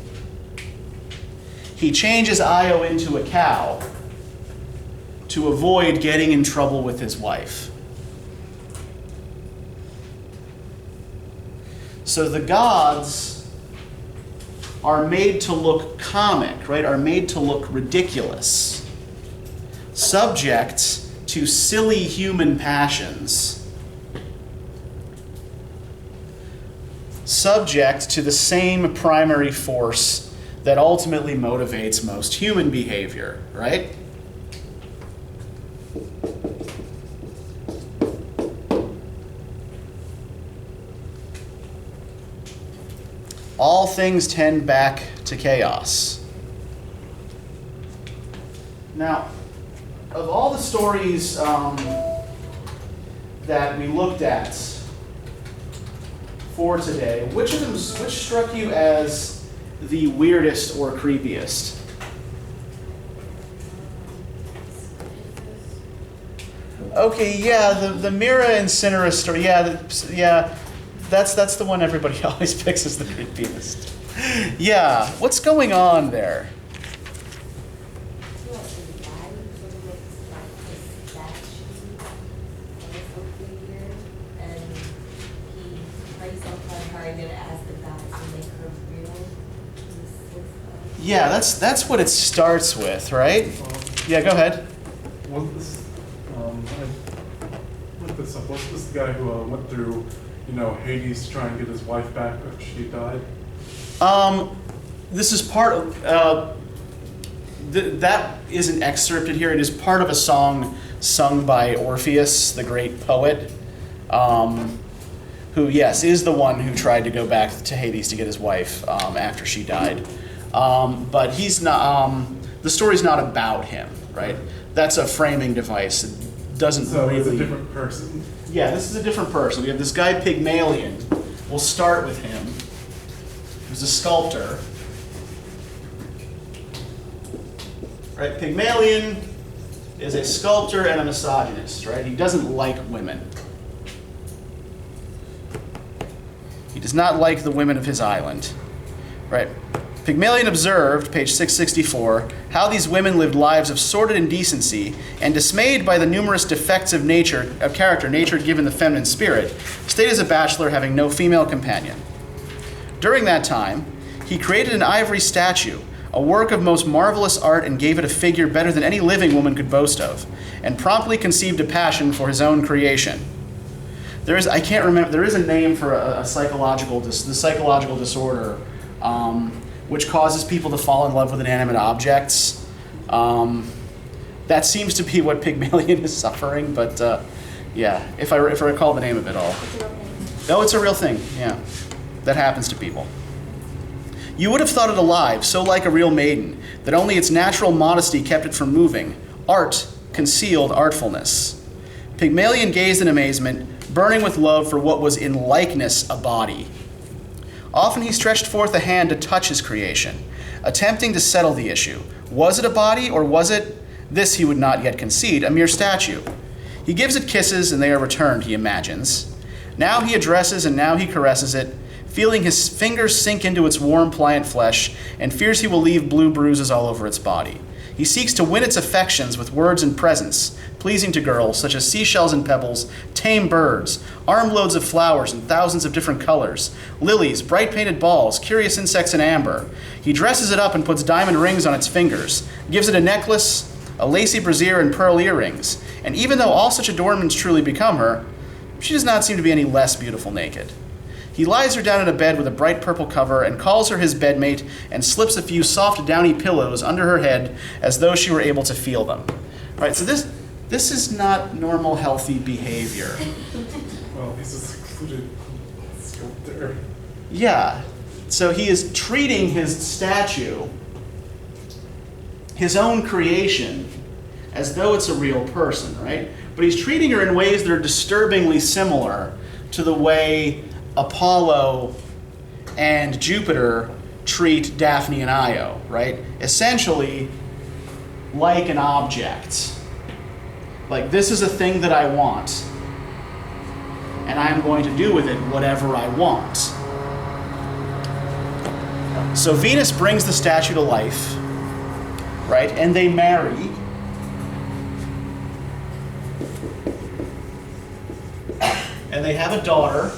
He changes Io into a cow to avoid getting in trouble with his wife. So the gods are made to look comic, right? Are made to look ridiculous, subject to silly human passions, subject to the same primary force that ultimately motivates most human behavior, right? All things tend back to chaos. Now, of all the stories that we looked at for today, which struck you as the weirdest or creepiest? Okay, yeah, the Mira and Cinera story. Yeah, that's the one everybody always picks as the creepiest. Yeah, what's going on there? Yeah, that's what it starts with, right? Yeah, go ahead. Was this, I looked this up. Was this the guy who went through, Hades to try and get his wife back after she died? This is part of, that isn't excerpted here. It is part of a song sung by Orpheus, the great poet, who, yes, is the one who tried to go back to Hades to get his wife after she died. But he's not, the story's not about him, right? That's a framing device. It doesn't really... So it's a different person? Yeah, this is a different person. We have this guy Pygmalion. We'll start with him. Who's a sculptor. Right, Pygmalion is a sculptor and a misogynist, right? He doesn't like women. He does not like the women of his island, right? Pygmalion observed, page 664, how these women lived lives of sordid indecency, and dismayed by the numerous defects of character nature had given the feminine spirit, stayed as a bachelor having no female companion. During that time, he created an ivory statue, a work of most marvelous art, and gave it a figure better than any living woman could boast of, and promptly conceived a passion for his own creation. There is a name for the psychological disorder, which causes people to fall in love with inanimate objects. That seems to be what Pygmalion is suffering, but yeah, if I recall the name of it all. No, it's a real thing, yeah. That happens to people. You would have thought it alive, so like a real maiden, that only its natural modesty kept it from moving. Art concealed artfulness. Pygmalion gazed in amazement, burning with love for what was in likeness a body. Often he stretched forth a hand to touch his creation, attempting to settle the issue. Was it a body, or was it, this he would not yet concede, a mere statue? He gives it kisses, and they are returned, he imagines. Now he addresses, and now he caresses it, feeling his fingers sink into its warm, pliant flesh, and fears he will leave blue bruises all over its body. He seeks to win its affections with words and presents, pleasing to girls, such as seashells and pebbles, tame birds, armloads of flowers in thousands of different colors, lilies, bright painted balls, curious insects in amber. He dresses it up and puts diamond rings on its fingers, gives it a necklace, a lacy brassiere, and pearl earrings. And even though all such adornments truly become her, she does not seem to be any less beautiful naked. He lies her down in a bed with a bright purple cover and calls her his bedmate and slips a few soft downy pillows under her head as though she were able to feel them. All right, so this is not normal, healthy behavior. Well, he's a secluded sculptor. Yeah, so he is treating his statue, his own creation, as though it's a real person, right? But he's treating her in ways that are disturbingly similar to the way Apollo and Jupiter treat Daphne and Io, right? Essentially, like an object. Like, this is a thing that I want, and I'm going to do with it whatever I want. So Venus brings the statue to life, right? And they marry. And they have a daughter.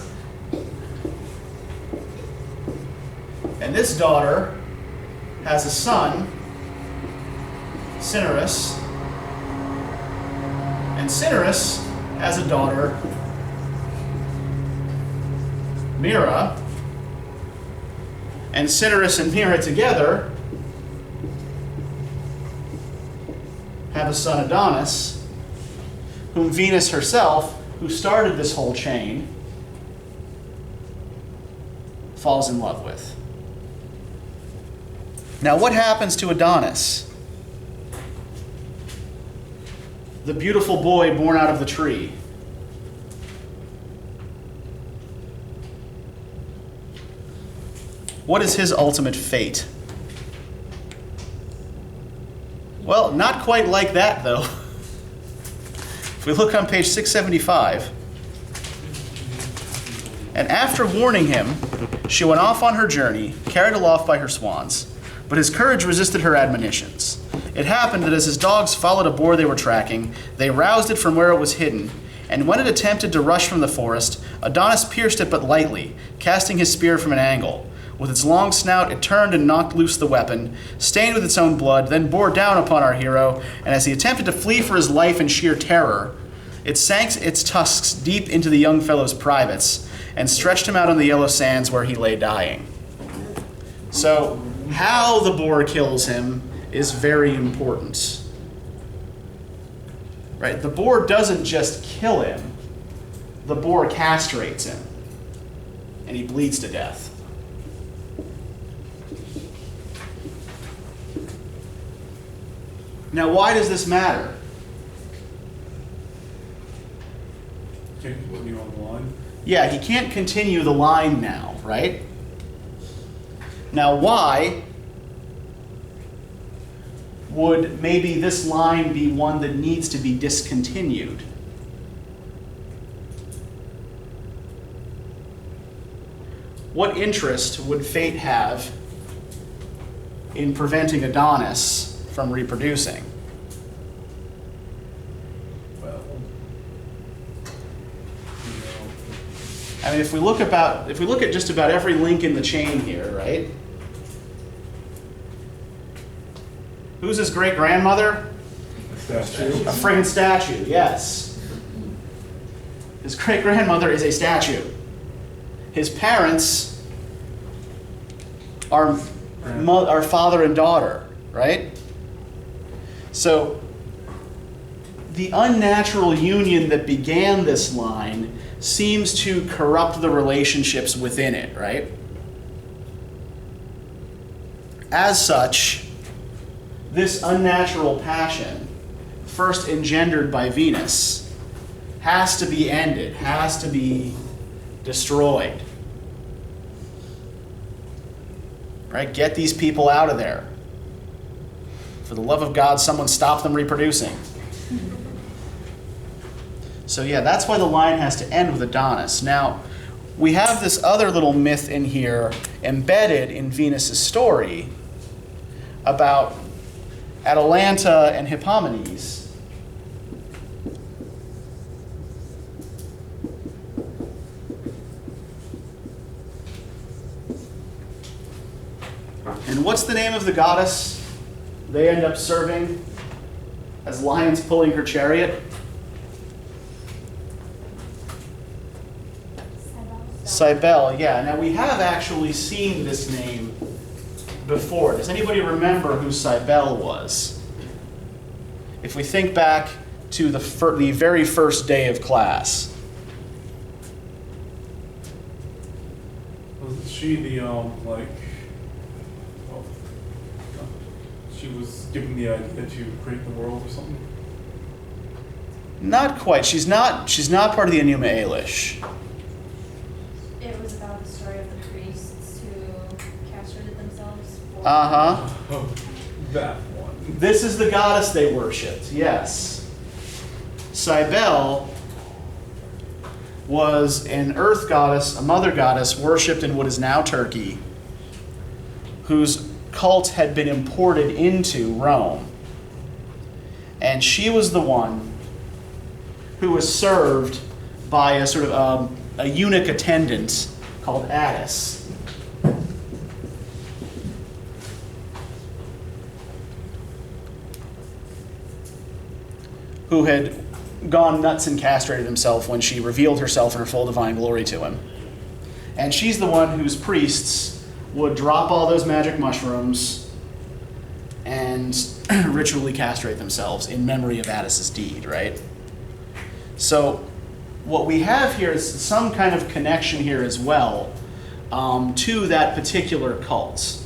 And this daughter has a son, Cinyras. And Cinyras has a daughter, Mira. And Cinyras and Mira together have a son, Adonis, whom Venus herself, who started this whole chain, falls in love with. Now, what happens to Adonis? The beautiful boy born out of the tree. What is his ultimate fate? Well, not quite like that, though. If we look on page 675, and after warning him, she went off on her journey, carried aloft by her swans, but his courage resisted her admonitions. It happened that as his dogs followed a boar they were tracking, they roused it from where it was hidden, and when it attempted to rush from the forest, Adonis pierced it but lightly, casting his spear from an angle. With its long snout, it turned and knocked loose the weapon, stained with its own blood, then bore down upon our hero, and as he attempted to flee for his life in sheer terror, it sank its tusks deep into the young fellow's privates, and stretched him out on the yellow sands where he lay dying. So, how the boar kills him is very important. Right? The boar doesn't just kill him, the boar castrates him, and he bleeds to death. Now, why does this matter? Can't continue on the line. Yeah, he can't continue the line now, right? Now, why would maybe this line be one that needs to be discontinued? What interest would fate have in preventing Adonis from reproducing? Well, I mean, if we look at just about every link in the chain here, right? Who's his great-grandmother? statue. A friggin' statue, yes. His great-grandmother is a statue. His parents are father and daughter, right? So the unnatural union that began this line seems to corrupt the relationships within it, right? As such, this unnatural passion, first engendered by Venus, has to be ended, has to be destroyed. Right? Get these people out of there. For the love of God, someone stop them reproducing. So yeah, that's why the line has to end with Adonis. Now, we have this other little myth in here embedded in Venus' story about Atalanta and Hippomenes. And what's the name of the goddess they end up serving as lions pulling her chariot? Cybele, yeah. Now we have actually seen this name before. Does anybody remember who Cybele was? If we think back to the very first day of class. Was she the she was given the idea to create the world or something? Not quite. She's not part of the Enuma Elish. It was about the story of the priests who castrated themselves. Oh, that one. This is the goddess they worshipped, yes. Cybele was an earth goddess, a mother goddess, worshipped in what is now Turkey, whose cult had been imported into Rome. And she was the one who was served by a sort of a eunuch attendant called Attis. Who had gone nuts and castrated himself when she revealed herself in her full divine glory to him. And she's the one whose priests would drop all those magic mushrooms and ritually castrate themselves in memory of Attis's deed, right? So what we have here is some kind of connection here as well to that particular cult,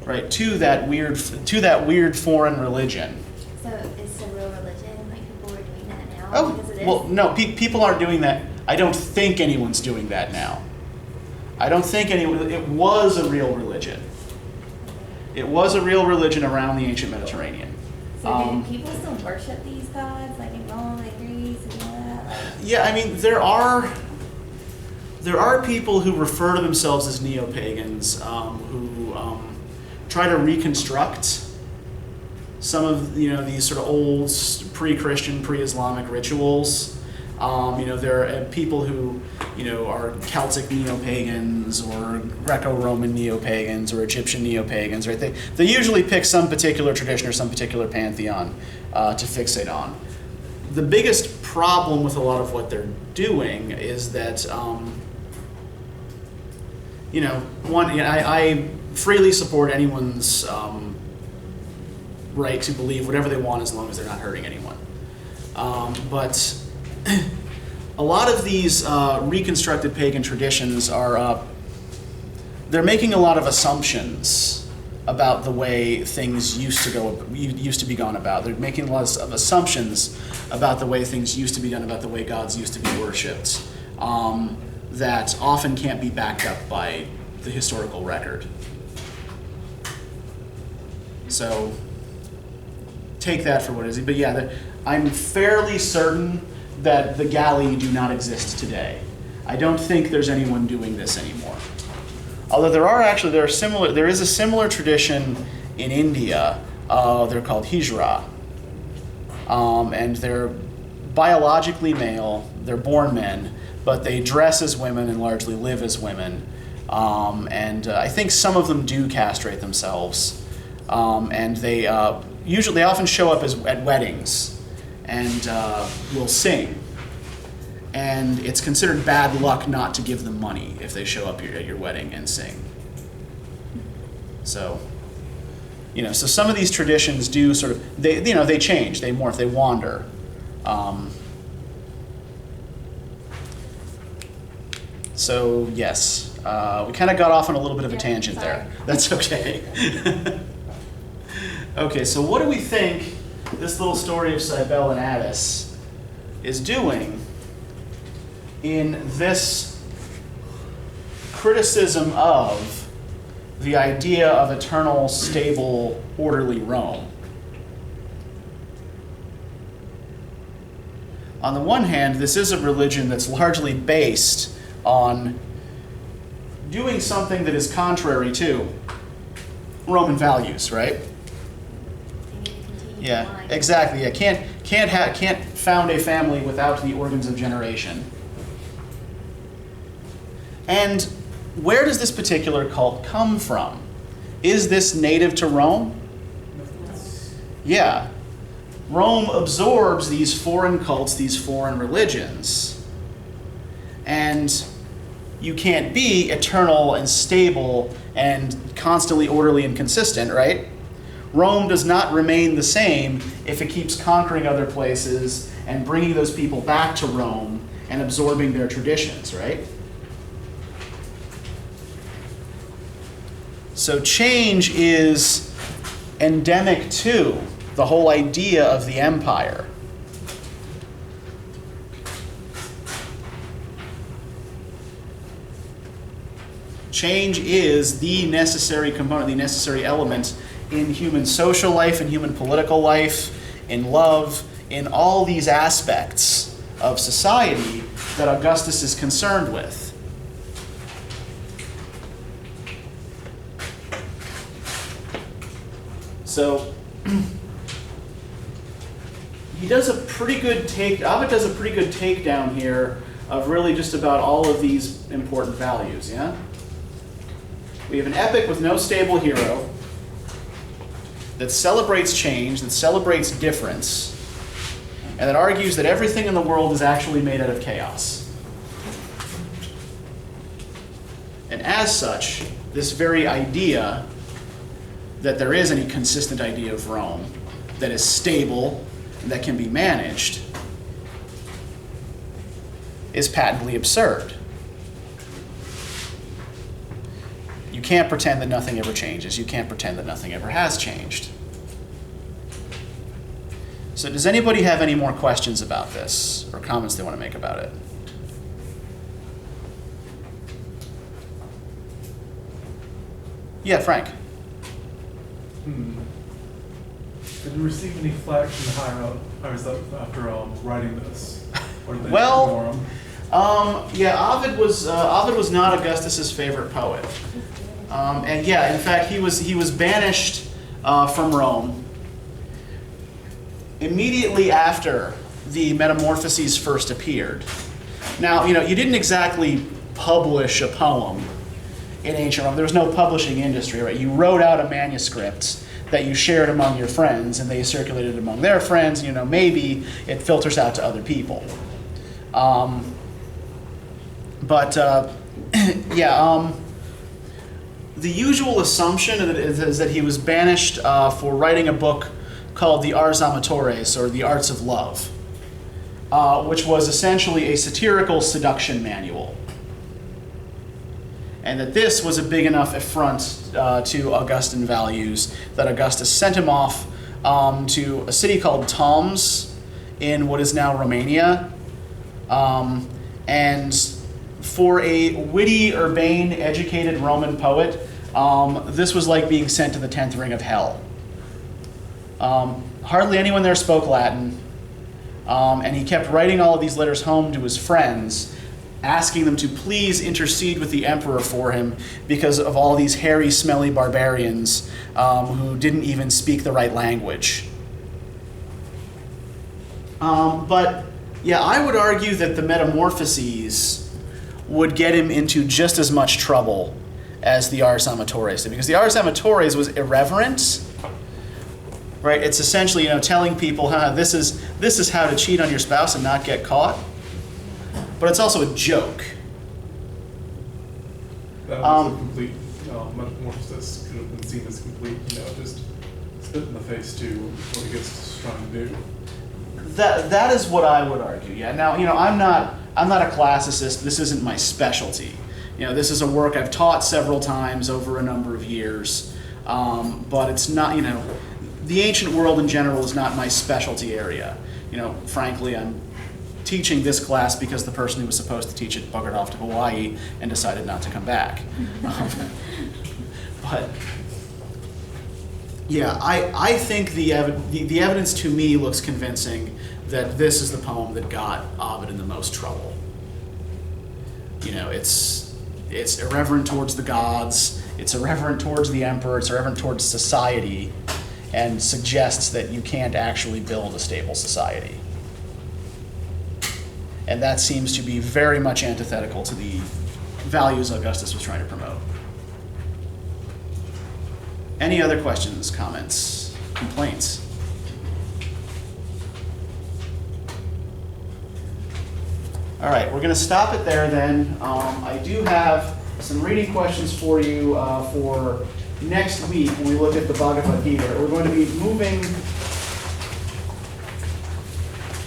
right? To that weird foreign religion. So it's a real religion, like people are doing that now Oh, because of this? well, no, people aren't doing that. I don't think anyone's doing that now. I don't think anyone, it was a real religion. It was a real religion around the ancient Mediterranean. So do people still worship these gods, like in Rome and Greece and all that? Like, Yeah, I mean, there are people who refer to themselves as neo-pagans who try to reconstruct some of these sort of old pre-Christian, pre-Islamic rituals. There are people who are Celtic neo-pagans or Greco-Roman neo-pagans or Egyptian neo-pagans, right? They usually pick some particular tradition or some particular pantheon to fixate on. The biggest problem with a lot of what they're doing is that, I freely support anyone's right to believe whatever they want as long as they're not hurting anyone. But a lot of these reconstructed pagan traditions they're making a lot of assumptions about the way things used to be gone about. They're making a lot of assumptions about the way things used to be done, about the way gods used to be worshipped, that often can't be backed up by the historical record. So take that for what it is. But yeah, I'm fairly certain that the Galli do not exist today. I don't think there's anyone doing this anymore. Although there is a similar tradition in India. They're called Hijra. And they're biologically male, they're born men, but they dress as women and largely live as women. And I think some of them do castrate themselves. And they often show up at weddings and will sing. And it's considered bad luck not to give them money if they show up at your wedding and sing. So, so some of these traditions do sort of, they change, they morph, they wander. So yes, we kind of got off on a little bit of a tangent there. That's okay. Okay, so what do we think this little story of Cybele and Attis is doing in this criticism of the idea of eternal, stable, orderly Rome? On the one hand, this is a religion that's largely based on doing something that is contrary to Roman values, right? Yeah, exactly. Yeah, can't found a family without the organs of generation. And where does this particular cult come from? Is this native to Rome? Yeah. Rome absorbs these foreign cults, these foreign religions. And you can't be eternal and stable and constantly orderly and consistent, right? Rome does not remain the same if it keeps conquering other places and bringing those people back to Rome and absorbing their traditions, right? So change is endemic to the whole idea of the empire. Change is the necessary component, the necessary element in human social life, in human political life, in love, in all these aspects of society that Augustus is concerned with. So he does a pretty good Ovid does a pretty good takedown here of really just about all of these important values, yeah? We have an epic with no stable hero that celebrates change, that celebrates difference, and that argues that everything in the world is actually made out of chaos. And as such, this very idea that there is any consistent idea of Rome that is stable and that can be managed is patently absurd. You can't pretend that nothing ever changes. You can't pretend that nothing ever has changed. So does anybody have any more questions about this or comments they want to make about it? Yeah, Frank. Did you receive any flack from the higher-ups after writing this? Or did they Well, ignore 'em? Yeah, Ovid was not Augustus's favorite poet, and yeah, in fact, he was banished from Rome immediately after the Metamorphoses first appeared. Now, you didn't exactly publish a poem in ancient Rome. There was no publishing industry, right? You wrote out a manuscript that you shared among your friends, and they circulated among their friends. Maybe it filters out to other people. The usual assumption is that he was banished for writing a book called the Ars Amatores, or the Arts of Love, which was essentially a satirical seduction manual. And that this was a big enough affront to Augustan values that Augustus sent him off to a city called Toms in what is now Romania. And for a witty, urbane, educated Roman poet, this was like being sent to the 10th ring of hell. Hardly anyone there spoke Latin, and he kept writing all of these letters home to his friends, asking them to please intercede with the emperor for him because of all these hairy, smelly barbarians who didn't even speak the right language. But yeah, I would argue that the Metamorphoses would get him into just as much trouble as the Ars Amatores did, because the Ars Amatores was irreverent, right? It's essentially, telling people, this is how to cheat on your spouse and not get caught. But it's also a joke. That was a complete Metamorphosis. Could have been seen as complete, just spit in the face to what Augustus is trying to do. That is what I would argue. Yeah. Now, I'm not a classicist. This isn't my specialty. This is a work I've taught several times over a number of years. But it's not, the ancient world in general is not my specialty area. Frankly, I'm teaching this class because the person who was supposed to teach it buggered off to Hawaii and decided not to come back. But yeah, I think the evidence to me looks convincing that this is the poem that got Ovid in the most trouble. It's irreverent towards the gods, it's irreverent towards the emperor, it's irreverent towards society, and suggests that you can't actually build a stable society. And that seems to be very much antithetical to the values Augustus was trying to promote. Any other questions, comments, complaints? All right, we're going to stop it there then. I do have some reading questions for you for next week when we look at the Bhagavad Gita. We're going to be moving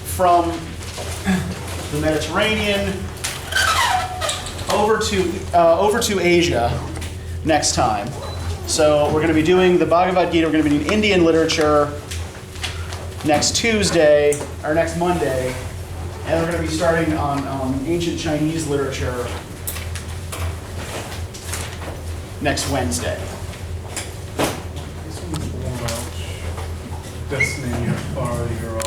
from the Mediterranean over to Asia next time. So we're going to be doing the Bhagavad Gita. We're going to be doing Indian literature next Tuesday, or next Monday. And we're going to be starting on ancient Chinese literature next Wednesday. This one's more about destiny or authority or